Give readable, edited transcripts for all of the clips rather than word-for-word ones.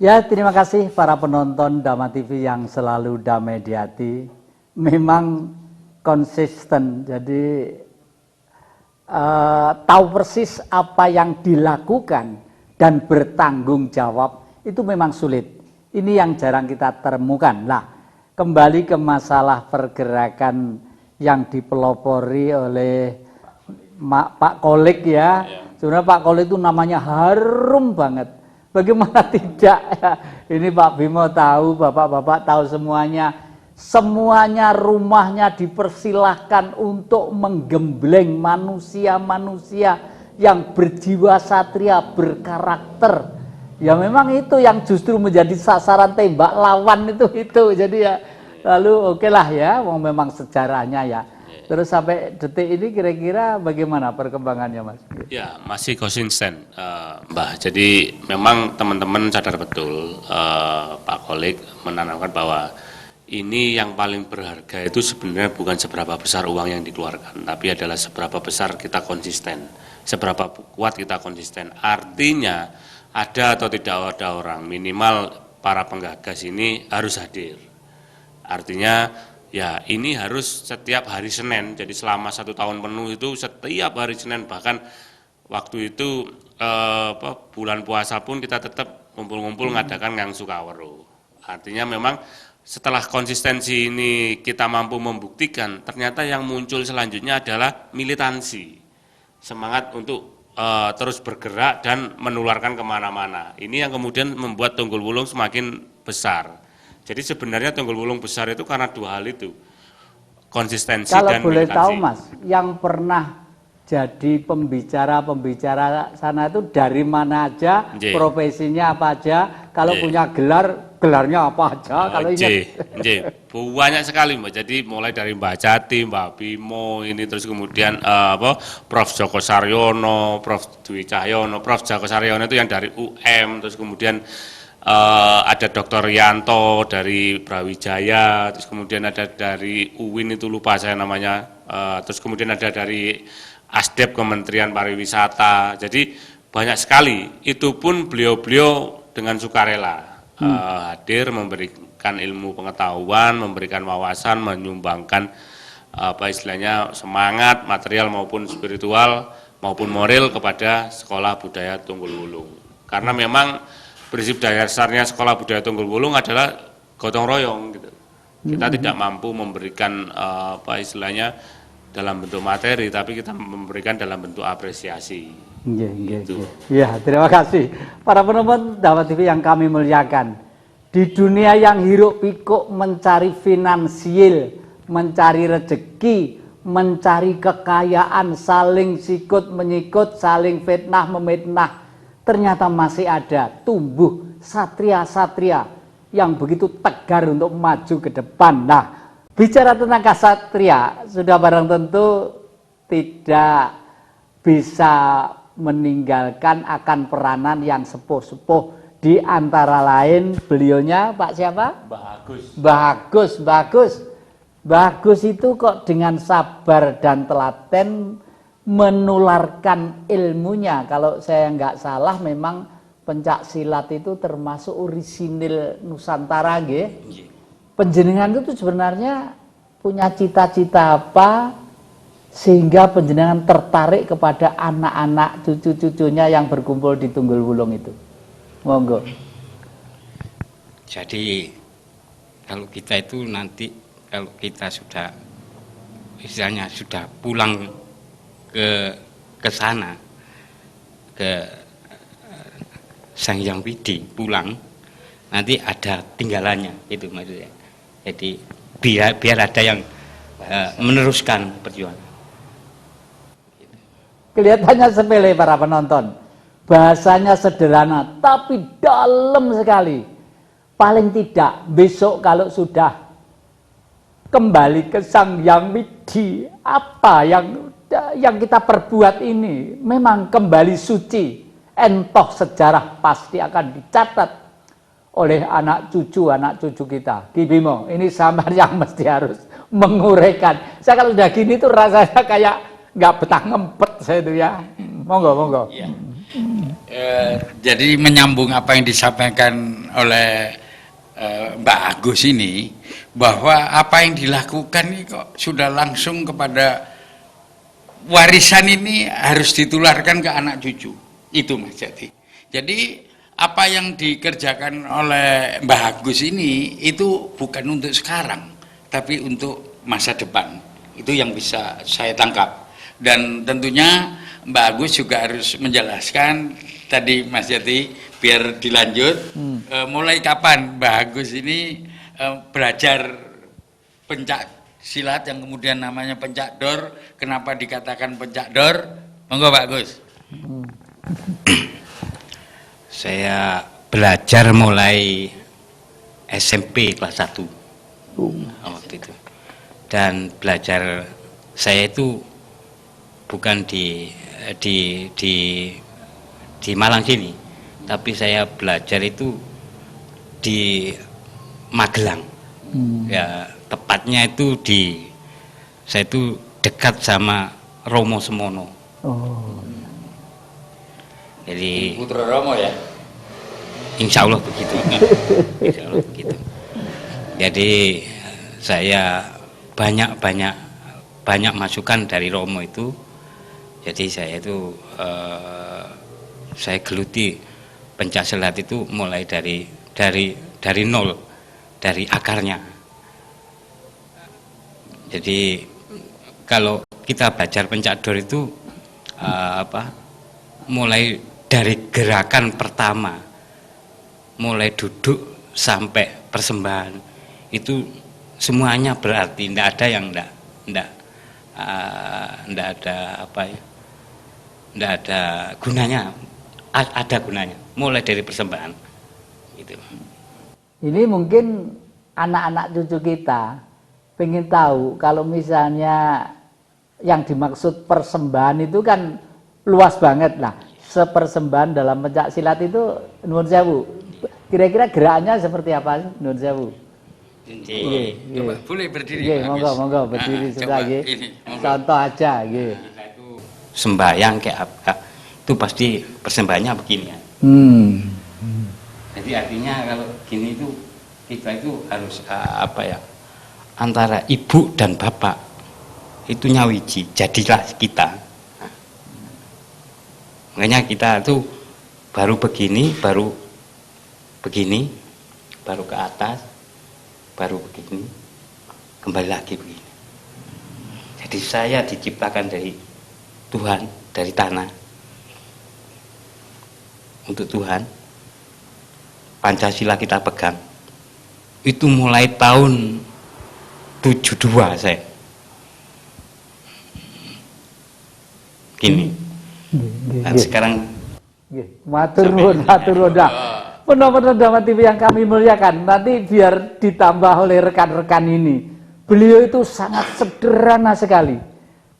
Ya, terima kasih para penonton Dhamma TV yang selalu damai di hati. Memang konsisten, jadi tahu persis apa yang dilakukan dan bertanggung jawab itu memang sulit. Ini yang jarang kita temukan. Nah, kembali ke masalah pergerakan yang dipelopori oleh Pak Kolik ya. Sebenarnya Pak Kolik itu namanya harum banget. Bagaimana tidak ya? Ini Pak Bimo tahu, bapak-bapak tahu semuanya. Semuanya rumahnya dipersilahkan untuk menggembleng manusia-manusia yang berjiwa satria, berkarakter. Ya memang itu yang justru menjadi sasaran tembak lawan itu. Jadi ya lalu oke lah ya, memang sejarahnya ya. Terus sampai detik ini kira-kira bagaimana perkembangannya Mas? Ya masih konsisten Mbah. Jadi memang teman-teman sadar betul Pak Kolik menanamkan bahwa ini yang paling berharga itu sebenarnya bukan seberapa besar uang yang dikeluarkan, tapi adalah seberapa besar kita konsisten, seberapa kuat kita konsisten. Artinya ada atau tidak ada orang, minimal para penggagas ini harus hadir. Artinya ya ini harus setiap hari Senin, jadi selama 1 tahun penuh itu setiap hari Senin, bahkan waktu itu bulan puasa pun kita tetap ngumpul-ngumpul ngadakan Ngang Sukawero. Artinya memang setelah konsistensi ini kita mampu membuktikan, ternyata yang muncul selanjutnya adalah militansi, semangat untuk terus bergerak dan menularkan kemana-mana. Ini yang kemudian membuat Tunggul Wulung semakin besar. Jadi sebenarnya Tunggul Wulung besar itu karena 2 hal itu, konsistensi dan militansi. Kalau boleh tahu Mas, yang pernah jadi pembicara sana itu dari mana aja, profesinya apa aja, kalau punya gelarnya apa aja, kalau banyak sekali Mbak. Jadi mulai dari Mbak Jati, Mbak Bimo, ini terus kemudian Prof Joko Saryono, Prof Dwi Cahyono, Prof Joko Saryono itu yang dari UM, terus kemudian ada Dr. Yanto dari Brawijaya, terus kemudian ada dari UIN itu lupa saya namanya, terus kemudian ada dari Asdep Kementerian Pariwisata. Jadi banyak sekali. Itu pun beliau-beliau dengan sukarela hadir, memberikan ilmu pengetahuan, memberikan wawasan, menyumbangkan apa istilahnya semangat material maupun spiritual maupun moral kepada Sekolah Budaya Tunggul Wulung. Karena memang prinsip dasarnya Sekolah Budaya Tunggul Wulung adalah gotong royong gitu. Kita tidak mampu memberikan apa istilahnya dalam bentuk materi, tapi kita memberikan dalam bentuk apresiasi. Gitu. Ya, terima kasih para penonton Dhamma TV yang kami muliakan. Di dunia yang hiruk pikuk mencari finansial, mencari rezeki, mencari kekayaan, saling sikut menyikut, saling fitnah memfitnah, ternyata masih ada tumbuh satria-satria yang begitu tegar untuk maju ke depan. Nah, bicara tentang kasatria, sudah barang tentu tidak bisa meninggalkan akan peranan yang sepuh-sepuh, di antara lain beliaunya Pak siapa? Bagus itu kok dengan sabar dan telaten menularkan ilmunya. Kalau saya nggak salah memang pencak silat itu termasuk orisinil Nusantara nggih. Penjenengan itu sebenarnya punya cita-cita apa sehingga penjenengan tertarik kepada anak-anak cucu-cucunya yang berkumpul di Tunggul Wulung itu? Monggo. Jadi kalau kita itu nanti kalau kita sudah misalnya sudah pulang ke sana ke Sang Hyang Widi pulang, nanti ada tinggalannya itu maksudnya. Jadi biar ada yang meneruskan perjuangan. Kelihatannya sepele para penonton, bahasanya sederhana tapi dalam sekali. Paling tidak besok kalau sudah kembali ke Sang Hyang Widi, apa yang kita perbuat ini memang kembali suci, entoh sejarah pasti akan dicatat oleh anak cucu kita. Ki Bimo, ini samar yang mesti harus menguraikan. Saya kalau udah gini tuh rasanya kayak nggak betah ngempet saya itu ya. Monggo. Ya. Jadi menyambung apa yang disampaikan oleh Mbak Agus ini, bahwa apa yang dilakukan ini kok sudah langsung kepada warisan, ini harus ditularkan ke anak cucu. Itu Mas Jati. Jadi apa yang dikerjakan oleh Mbak Agus ini itu bukan untuk sekarang, tapi untuk masa depan. Itu yang bisa saya tangkap. Dan tentunya Mbak Agus juga harus menjelaskan tadi Mas Jati, biar dilanjut. Mulai kapan Mbak Agus ini belajar pencak silat yang kemudian namanya pencak dor? Kenapa dikatakan pencak dor? Monggo Pak Agus. Saya belajar mulai SMP kelas 1 waktu itu. Dan belajar saya itu bukan di Malang sini, tapi saya belajar itu di Magelang. Ya, tepatnya itu saya itu dekat sama Romo Semono. Jadi Putra Romo ya. Insya Allah begitu. Insya Allah begitu. Jadi saya banyak masukan dari Romo itu. Jadi saya itu saya geluti pencaksilat itu mulai dari nol, dari akarnya. Jadi kalau kita belajar pencak dor itu mulai dari gerakan pertama, mulai duduk sampai persembahan itu semuanya berarti, tidak ada yang tidak ada tidak ada gunanya, ada gunanya, mulai dari persembahan gitu. Ini mungkin anak-anak cucu kita pengen tahu kalau misalnya yang dimaksud persembahan itu kan luas banget lah. Sepersembahan dalam pencak silat itu nuwun sewu. Kira-kira gerakannya seperti apa sih nuwun sewu? Coba boleh berdiri. Monggo berdiri sudah nggih. Contoh aja nggih. Sembahyang kayak apa? Itu pasti persembahannya begini ya. Jadi artinya kalau gini itu kita itu harus antara ibu dan bapak itu nyawiji, jadilah kita. Makanya kita tuh baru begini, baru ke atas, baru begini, kembali lagi begini. Jadi saya diciptakan dari Tuhan, dari tanah, untuk Tuhan. Pancasila kita pegang itu mulai tahun 72 saya gini. Dan sekarang matur nuwun dah. Penonton TV yang kami muliakan, nanti biar ditambah oleh rekan-rekan ini. Beliau itu sangat sederhana sekali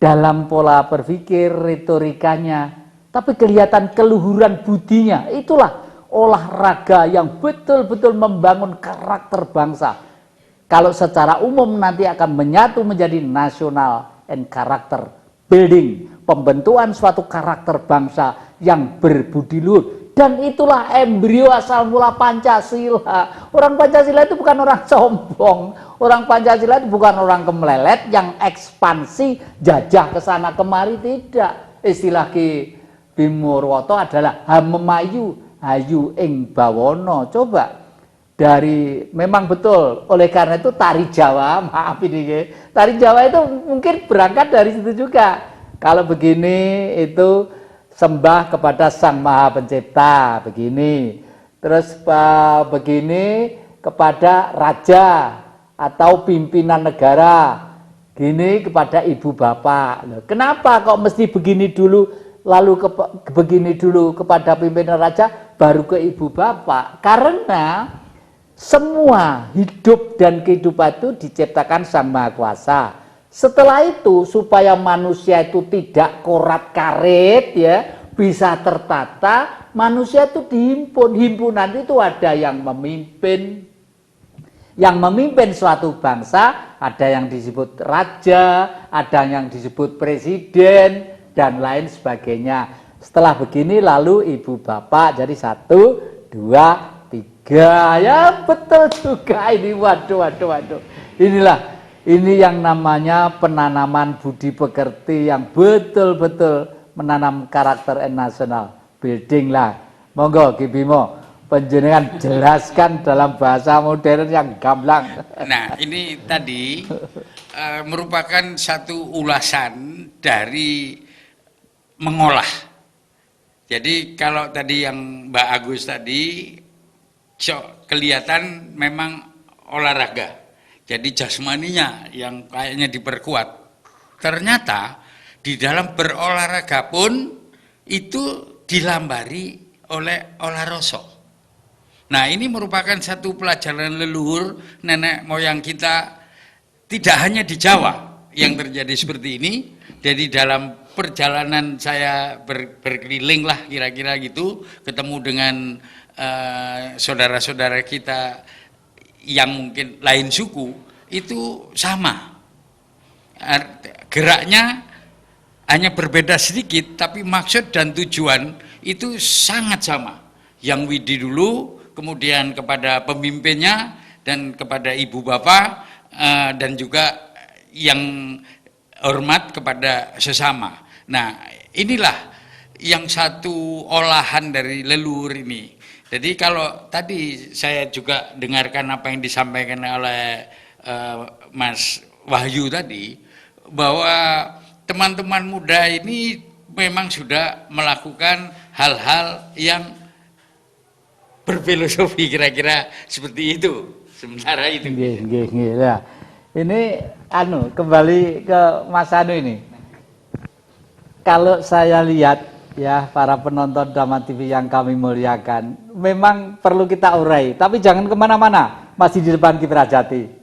dalam pola berpikir, retorikanya, tapi kelihatan keluhuran budinya. Itulah olahraga yang betul-betul membangun karakter bangsa. Kalau secara umum nanti akan menyatu menjadi national and character building, pembentukan suatu karakter bangsa yang berbudi luhur. Dan itulah embrio asal mula Pancasila. Orang Pancasila itu bukan orang sombong. Orang Pancasila itu bukan orang kemelelet yang ekspansi jajah ke sana kemari, tidak. Istilah Ki Bimurwoto adalah hamemayu hayu ing bawono. Coba dari memang betul, oleh karena itu tari Jawa, maaf ini, tari Jawa itu mungkin berangkat dari situ juga. Kalau begini itu sembah kepada Sang Maha Pencipta, begini. Terus begini kepada raja atau pimpinan negara, gini kepada ibu bapak. Kenapa kok mesti begini dulu, lalu begini dulu kepada pimpinan raja, baru ke ibu bapak? Karena semua hidup dan kehidupan itu diciptakan Sang Maha Kuasa. Setelah itu supaya manusia itu tidak korat-karit ya, bisa tertata, manusia itu dihimpun. Himpunan itu ada yang memimpin. Yang memimpin suatu bangsa, ada yang disebut raja, ada yang disebut presiden, dan lain sebagainya. Setelah begini lalu ibu bapak jadi 1, 2, 3. Ya betul juga ini. Waduh. Ini yang namanya penanaman budi pekerti yang betul-betul menanam karakter nasional. Building lah. Monggo Ki Bimo, panjenengan jelaskan dalam bahasa modern yang gamblang. Nah, ini tadi merupakan satu ulasan dari mengolah. Jadi kalau tadi yang Mbak Agus tadi kelihatan memang olahraga. Jadi jasmaninya yang kayaknya diperkuat. Ternyata di dalam berolahraga pun itu dilambari oleh olahraga. Nah, ini merupakan satu pelajaran leluhur nenek moyang kita, tidak hanya di Jawa yang terjadi seperti ini. Jadi dalam perjalanan saya berkeliling lah kira-kira gitu, ketemu dengan saudara-saudara kita yang mungkin lain suku, itu sama. Geraknya hanya berbeda sedikit, tapi maksud dan tujuan itu sangat sama. Yang Widi dulu, kemudian kepada pemimpinnya, dan kepada ibu bapak, dan juga yang hormat kepada sesama. Nah, inilah yang satu olahan dari leluhur ini. Jadi kalau tadi saya juga dengarkan apa yang disampaikan oleh Mas Wahyu tadi, bahwa teman-teman muda ini memang sudah melakukan hal-hal yang berfilosofi, kira-kira seperti itu. Sementara itu. Nggih. Ya. Ini kembali ke Mas Anu ini. Kalau saya lihat ya, para penonton Dhamma TV yang kami muliakan, memang perlu kita urai, tapi jangan kemana-mana, masih di depan Kiprajati.